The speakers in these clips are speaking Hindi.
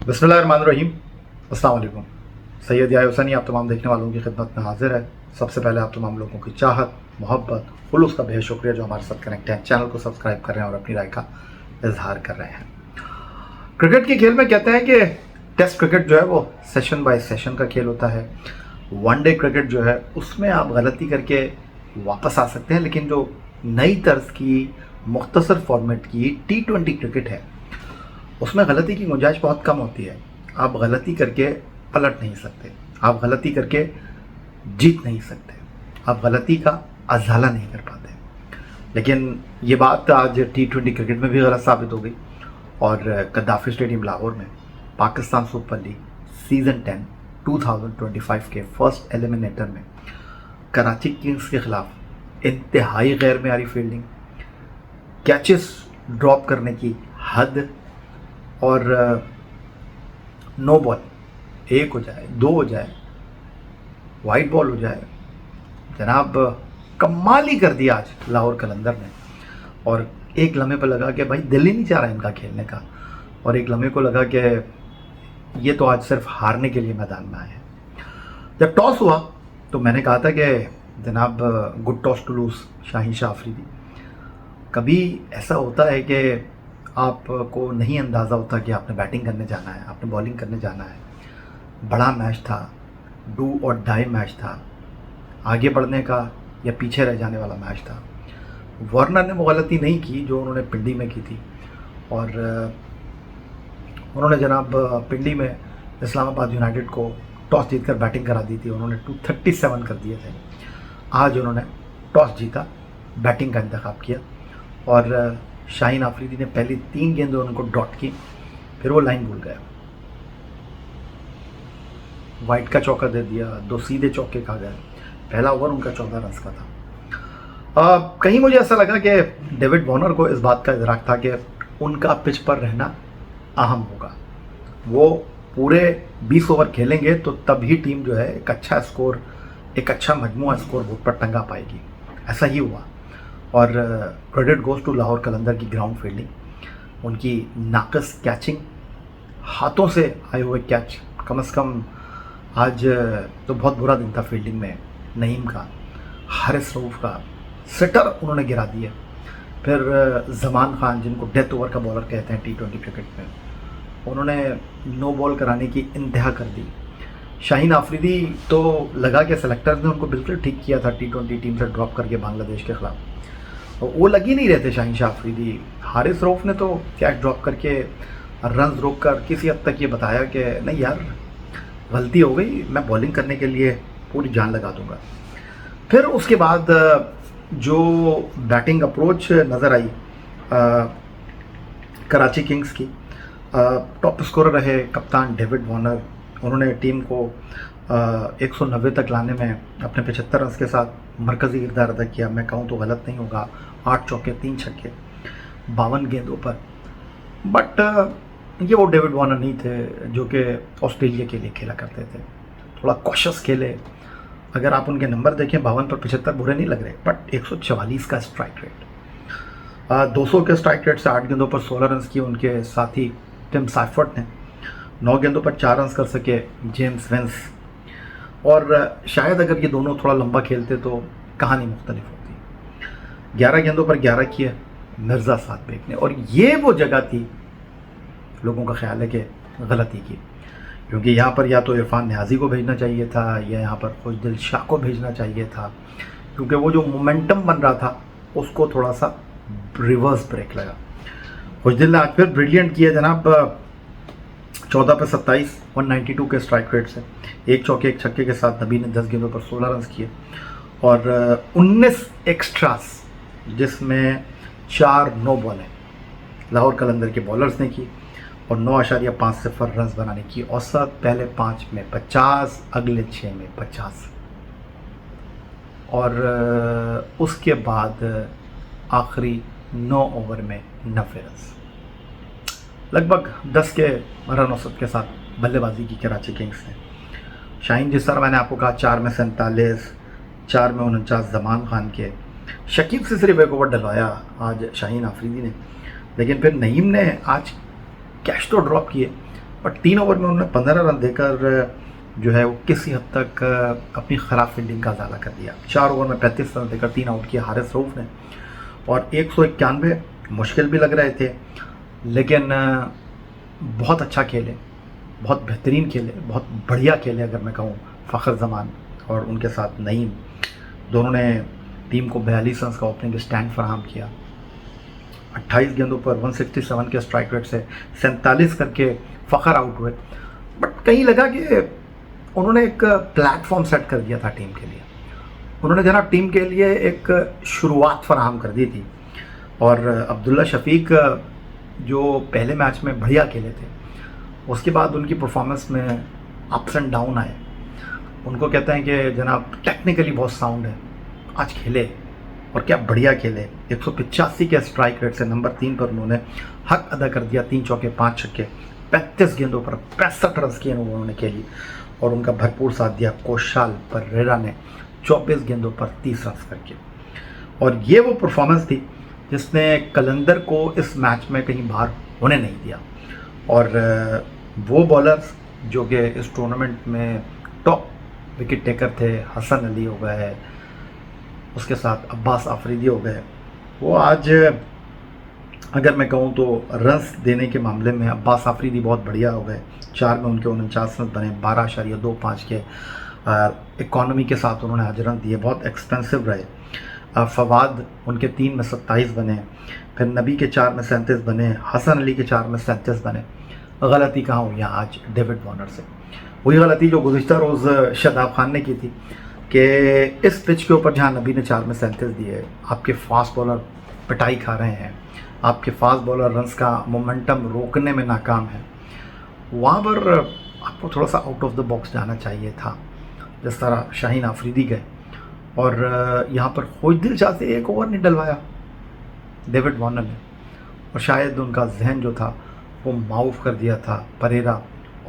बिस्मिल्लाहिर्रहमानिर्रहीम। अस्सलाम वालेकुम। सैयद याहिया हुसैनी आप तमाम देखने वालों की खिदमत में हाजिर है। सबसे पहले आप तमाम लोगों की चाहत, मोहब्बत, खुलूस का बेहद शुक्रिया जो हमारे साथ कनेक्ट हैं, चैनल को सब्सक्राइब कर रहे हैं और अपनी राय का इजहार कर रहे हैं। क्रिकेट के खेल में कहते हैं कि टेस्ट क्रिकेट जो है वो सेशन बाय सेशन का खेल होता है। वनडे क्रिकेट जो है उसमें आप गलती करके वापस आ सकते हैं, लेकिन जो नई तर्ज की मुख्तसर फॉर्मेट की T20 क्रिकेट है उसमें गलती की गुंजाइश बहुत कम होती है। आप गलती करके पलट नहीं सकते, आप गलती करके जीत नहीं सकते, आप गलती का अजाला नहीं कर पाते। लेकिन ये बात आज T20 क्रिकेट में भी गलत साबित हो गई और गद्दाफी स्टेडियम लाहौर में पाकिस्तान सुपर लीग सीज़न 10 2025 के फर्स्ट एलिमिनेटर में कराची किंग्स के खिलाफ इंतहाई गैर मेयारी फील्डिंग, कैचेस ड्रॉप करने की हद और नो बॉल, एक हो जाए, दो हो जाए, वाइट बॉल हो जाए, जनाब कमाल ही कर दिया आज लाहौर कलंदर ने। और एक लम्हे पर लगा कि भाई दिल ही नहीं चाह रहा इनका खेलने का, और एक लम्हे को लगा कि ये तो आज सिर्फ हारने के लिए मैदान में आए हैं। जब टॉस हुआ तो मैंने कहा था कि जनाब good toss to lose Shaheen Shah Afridi. कभी ऐसा होता है कि आपको नहीं अंदाज़ा होता कि आपने बैटिंग करने जाना है, आपने बॉलिंग करने जाना है। बड़ा मैच था, डू और डाई मैच था, आगे बढ़ने का या पीछे रह जाने वाला मैच था। वार्नर ने वो गलती नहीं की जो उन्होंने पिंडी में की थी, और उन्होंने जनाब पिंडी में इस्लामाबाद यूनाइटेड को टॉस जीतकर बैटिंग करा दी थी। उन्होंने 237 कर दिए थे। आज उन्होंने टॉस जीता, बैटिंग का इंतखाब किया और शाहीन आफरीदी ने पहली 3 गेंदें उनको डॉट की, फिर वो लाइन भूल गया, वाइट का चौका दे दिया, 2 सीधे चौके खा गए। पहला ओवर उनका 14 रन का था। कहीं मुझे ऐसा लगा कि डेविड वॉर्नर को इस बात का इदराक था कि उनका पिच पर रहना अहम होगा। वो पूरे 20 ओवर खेलेंगे तो तभी टीम जो है एक अच्छा स्कोर, एक अच्छा मजमूआ स्कोर बोर्ड पर टंगा पाएगी। ऐसा ही हुआ और क्रेडिट गोज टू लाहौर कलंदर की ग्राउंड फील्डिंग, उनकी नाकस कैचिंग, हाथों से आए हुए कैच। कम से कम आज तो बहुत बुरा दिन था फील्डिंग में नईम का, हारिस रऊफ का, सिटर उन्होंने गिरा दिए। फिर जमान खान, जिनको डेथ ओवर का बॉलर कहते हैं T20 क्रिकेट में, उन्होंने नो बॉल कराने की इंतहा कर दी। शाहीन आफरीदी तो लगा कि सेलेक्टर्स ने उनको बिल्कुल ठीक किया था T20 टीम से ड्रॉप करके बांग्लादेश के खिलाफ, वो लग ही नहीं रहे थे शाहीन शाह अफरीदी। हारिस रऊफ ने तो कैच ड्रॉप करके रन रोक कर किसी हद तक ये बताया कि नहीं यार गलती हो गई, मैं बॉलिंग करने के लिए पूरी जान लगा दूंगा। फिर उसके बाद जो बैटिंग अप्रोच नज़र आई कराची किंग्स की, टॉप स्कोरर रहे कप्तान डेविड वॉर्नर। उन्होंने टीम को 190 तक लाने में अपने 75 रन के साथ मरकज़ी किरदार अदा किया। मैं कहूँ तो गलत नहीं होगा, 8 चौके 3 छक्के 52 गेंदों पर। बट ये वो डेविड वॉर्नर नहीं थे जो कि ऑस्ट्रेलिया के लिए खेला करते थे, थोड़ा कॉशस खेले। अगर आप उनके नंबर देखें 52 पर 75 बुरे नहीं लग रहे, बट 144 का स्ट्राइक रेट, 200 के स्ट्राइक रेट से 8 गेंदों पर 16 रन किए उनके साथी टिम साइफर्ट ने। 9 गेंदों पर 4 रन कर सके जेम्स वेंस, और शायद अगर ये दोनों थोड़ा लंबा खेलते तो कहानी मुख्तलिफ होती। 11 गेंदों पर 11 किए मिर्ज़ा साद बेग ने, और ये वो जगह थी लोगों का ख्याल है कि गलती की, क्योंकि यहाँ पर या तो इरफान न्याजी को भेजना चाहिए था या यहाँ पर खुशदिल शाह को भेजना चाहिए था, क्योंकि वो जो मोमेंटम बन रहा था उसको थोड़ा सा रिवर्स ब्रेक लगा। खुशदिल ने आज फिर ब्रिलियंट किया जनाब, 14 पे 27 192 के स्ट्राइक रेट से, 1 चौके 1 छक्के के साथ नबी ने 10 गेंदों पर 16 रन किए और 19 एक्स्ट्रास, जिसमें 4 नो बॉलें लाहौर कलंदर के बॉलर्स ने की और 9.50 रन बनाने की औसत। पहले 5 में 50, अगले 6 में 50, और उसके बाद आखिरी 9 ओवर में 90 रन, लगभग 10 के रन औसत के साथ बल्लेबाजी की कराची किंग्स ने। शाहीन, जिस तरह मैंने आपको कहा, 4 में 47, 4 में 49 जमान खान के, शकीब से सिर्फ 1 ओवर डलवाया आज शाहीन आफरीदी ने। लेकिन फिर नईम ने आज कैच तो ड्रॉप किए, बट 3 ओवर में उन्होंने 15 रन देकर जो है वो किसी हद तक अपनी ख़राब फील्डिंग का अजाला कर दिया। 4 ओवर में 35 रन देकर 3 आउट किया हारिस रऊफ ने, और 191 मुश्किल भी लग रहे थे, लेकिन बहुत अच्छा खेले, बहुत बेहतरीन खेले, बहुत बढ़िया खेले। अगर मैं कहूँ फ़खर जमान और उनके साथ नईम, दोनों ने टीम को 42 रन का ओपनिंग स्टैंड फराहम किया। 28 गेंदों पर 167 के स्ट्राइक रेट से 47 करके फ़खर आउट हुए। बट कहीं लगा कि उन्होंने एक प्लेटफॉर्म सेट कर दिया था टीम के लिए, उन्होंने जनाब टीम के लिए एक शुरुआत फराहम कर दी थी। और अब्दुल्ला शफीक जो पहले मैच में बढ़िया खेले थे, उसके बाद उनकी परफॉर्मेंस में अप्स एंड डाउन आए। उनको कहते हैं कि जनाब टेक्निकली बहुत साउंड है, आज खेले और क्या बढ़िया खेले। 185 के स्ट्राइक रेट से नंबर 3 पर उन्होंने हक अदा कर दिया। 3 चौके 5 छक्के, 35 गेंदों पर 65 रन की उन्होंने खेली और उनका भरपूर साथ दिया कोशाल परेरा ने 24 गेंदों पर 30 रन करके। और ये वो परफॉर्मेंस थी जिसने कलंदर को इस मैच में कहीं बाहर होने नहीं दिया। और वो बॉलर्स जो कि इस टूर्नामेंट में टॉप विकेट टेकर थे, हसन अली हो गए, उसके साथ अब्बास आफरीदी हो गए, वो आज अगर मैं कहूँ तो रन्स देने के मामले में अब्बास आफरीदी बहुत बढ़िया हो गए। 4 में उनके 49 रन बने, 12.25 के इकॉनमी के साथ उन्होंने आज रन दिए, बहुत एक्सपेंसिव रहे। फवाद उनके 3 में 27 बने, फिर नबी के 4 में 37 बने, हसन अली के 4 में 37 बने। गलती कहाँ हुई आज डेविड वार्नर से, वही गलती जो गुज़िश्ता रोज़ शादाब खान ने की थी कि इस पिच के ऊपर जहाँ नबी ने 4 में 37 दिए, आपके फास्ट बॉलर पिटाई खा रहे हैं, आपके फास्ट बॉलर रन्स का मोमेंटम रोकने में नाकाम है, वहाँ पर आपको थोड़ा सा आउट ऑफ द बॉक्स जाना चाहिए था। जिस तरह शाहीन आफरीदी गए और यहाँ पर खोज दिल शाह से 1 ओवर नहीं डलवाया डेविड वार्नर ने, और शायद उनका जहन जो था वो माऊफ कर दिया था परेरा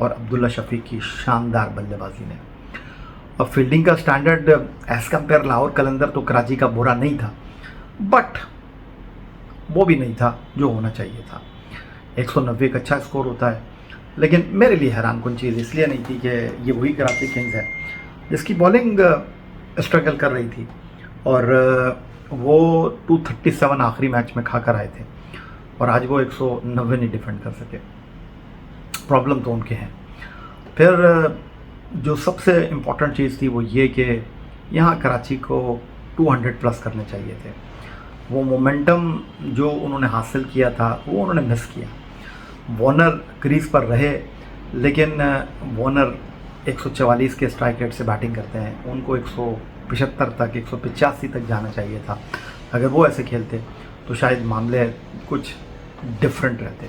और अब्दुल्ला शफीक की शानदार बल्लेबाजी ने। अब फील्डिंग का स्टैंडर्ड एज़ कम्पेयर लाहौर कलंदर तो कराची का बुरा नहीं था, बट वो भी नहीं था जो होना चाहिए था। 190 का अच्छा स्कोर होता है, लेकिन मेरे लिए हैरान कुन चीज़ इसलिए नहीं थी कि ये वही कराची किंग्स है जिसकी बॉलिंग स्ट्रगल कर रही थी, और वो 237 आखिरी मैच में खा कर आए थे, और आज वो 190 नहीं डिफेंड कर सके। प्रॉब्लम तो उनके हैं। फिर जो सबसे इम्पॉर्टेंट चीज़ थी वो ये कि यहाँ कराची को 200 प्लस करने चाहिए थे। वो मोमेंटम जो उन्होंने हासिल किया था वो उन्होंने मिस किया। वार्नर क्रीज पर रहे, लेकिन वार्नर 144 के स्ट्राइक रेट से बैटिंग करते हैं, उनको 175 तक 185 तक जाना चाहिए था। अगर वो ऐसे खेलते तो शायद मामले कुछ डिफरेंट रहते।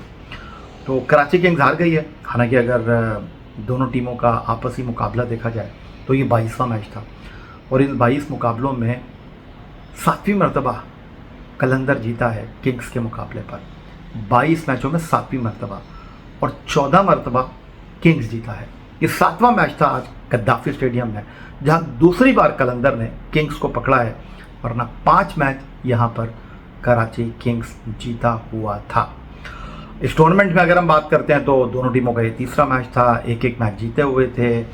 तो कराची किंग्स हार गई है। हालांकि अगर दोनों टीमों का आपसी मुकाबला देखा जाए तो ये 22वां मैच था, और इन 22 मुकाबलों में 7वीं मरतबा कलंदर जीता है किंग्स के मुकाबले पर। 22 मैचों में 7वीं मरतबा, और 14 मरतबा किंग्स जीता है। ये 7वां मैच था आज गद्दाफी स्टेडियम में जहां दूसरी बार कलंदर ने किंग्स को पकड़ा है, वरना 5 मैच यहां पर कराची किंग्स जीता हुआ था। इस टूर्नामेंट में अगर हम बात करते हैं तो दोनों टीमों का ये तीसरा मैच था, एक मैच जीते हुए थे,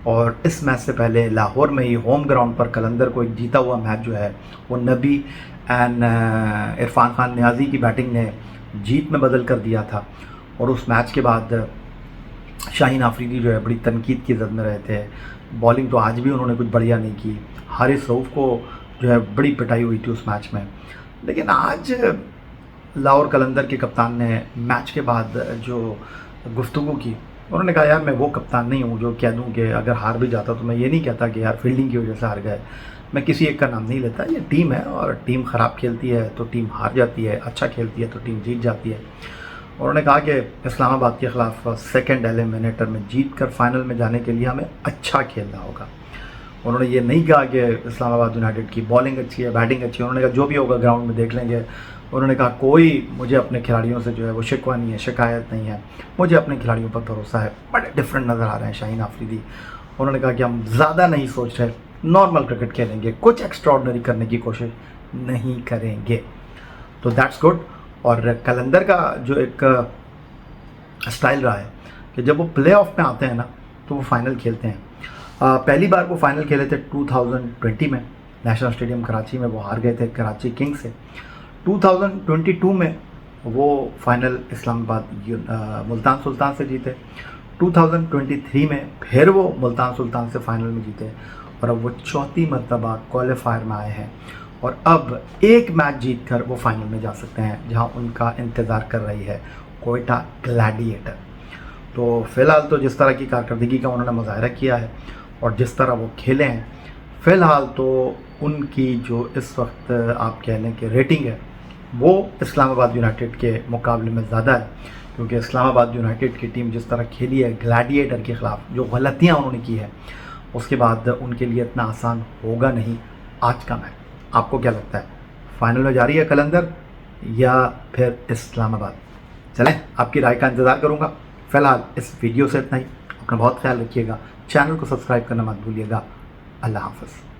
और इस मैच से पहले लाहौर में ही होम ग्राउंड पर कलंदर को एक जीता हुआ मैच जो है वो नबी एंड इरफान खान नियाजी की बैटिंग ने जीत में बदल कर दिया था। और उस मैच के बाद शाहीन आफरीदी जो है बड़ी तनकीद की जद में रहे थे। बॉलिंग तो आज भी उन्होंने कुछ बढ़िया नहीं की। हारिस रऊफ को जो है बड़ी पिटाई हुई थी उस मैच में। लेकिन आज लाहौर कलंदर के कप्तान ने मैच के बाद जो गुफ्तगू की, उन्होंने कहा यार मैं वो कप्तान नहीं हूँ जो कह दूँ कि अगर हार भी जाता तो मैं ये नहीं कहता कि यार फील्डिंग की वजह से हार गए। मैं किसी एक का नाम नहीं लेता, ये टीम है और टीम ख़राब खेलती है तो टीम हार जाती है, अच्छा खेलती है तो टीम जीत जाती है। उन्होंने कहा कि इस्लामाबाद के ख़िलाफ़ सेकेंड एलिमिनेटर में जीत कर फाइनल में जाने के लिए हमें अच्छा खेलना होगा। उन्होंने ये नहीं कहा कि इस्लामाबाद यूनाइटेड की बॉलिंग अच्छी है, बैटिंग अच्छी है। उन्होंने कहा जो भी होगा ग्राउंड में देख लेंगे। उन्होंने कहा कोई मुझे अपने खिलाड़ियों से जो है वो शिकवा नहीं है, शिकायत नहीं है, मुझे अपने खिलाड़ियों पर भरोसा है। बड़े डिफरेंट नज़र आ रहे हैं शाहीन आफरीदी। उन्होंने कहा कि हम ज़्यादा नहीं सोच रहे, नॉर्मल क्रिकेट खेलेंगे, कुछ एक्स्ट्राऑर्डिनरी करने की कोशिश नहीं करेंगे। तो दैट्स गुड। और कलंदर का जो एक स्टाइल रहा है कि जब वो प्ले ऑफ में आते हैं ना तो वो फाइनल खेलते हैं। पहली बार वो फाइनल खेले थे 2020 में नेशनल स्टेडियम कराची में, वो हार गए थे कराची किंग्स से। 2022 में वो फाइनल इस्लामाबाद मुल्तान सुल्तान से जीते। 2023 में फिर वो मुल्तान सुल्तान से फाइनल में जीते और अब वो चौथी मरतबा क्वालिफायर में आए हैं और अब एक मैच जीत कर वो फाइनल में जा सकते हैं, जहां उनका इंतज़ार कर रही है कोयटा ग्लैडिएटर। तो फ़िलहाल तो जिस तरह की कारकर्दगी का उन्होंने मुजाहरा किया है और जिस तरह वो खेले हैं, फ़िलहाल तो उनकी जो इस वक्त आप कह लें कि रेटिंग है वो इस्लामाबाद यूनाइटेड के मुकाबले में ज़्यादा है, क्योंकि इस्लामाबाद यूनाइटेड की टीम जिस तरह खेली है ग्लैडिएटर के ख़िलाफ़, जो गलतियाँ उन्होंने की है, उसके बाद उनके लिए इतना आसान होगा नहीं आज का मैच। आपको क्या लगता है, फाइनल में जा रही है कलंदर या फिर इस्लामाबाद? चलें, आपकी राय का इंतज़ार करूँगा। फ़िलहाल इस वीडियो से इतना ही। अपना बहुत ख्याल रखिएगा, चैनल को सब्सक्राइब करना मत भूलिएगा। अल्लाह हाफ़िज़।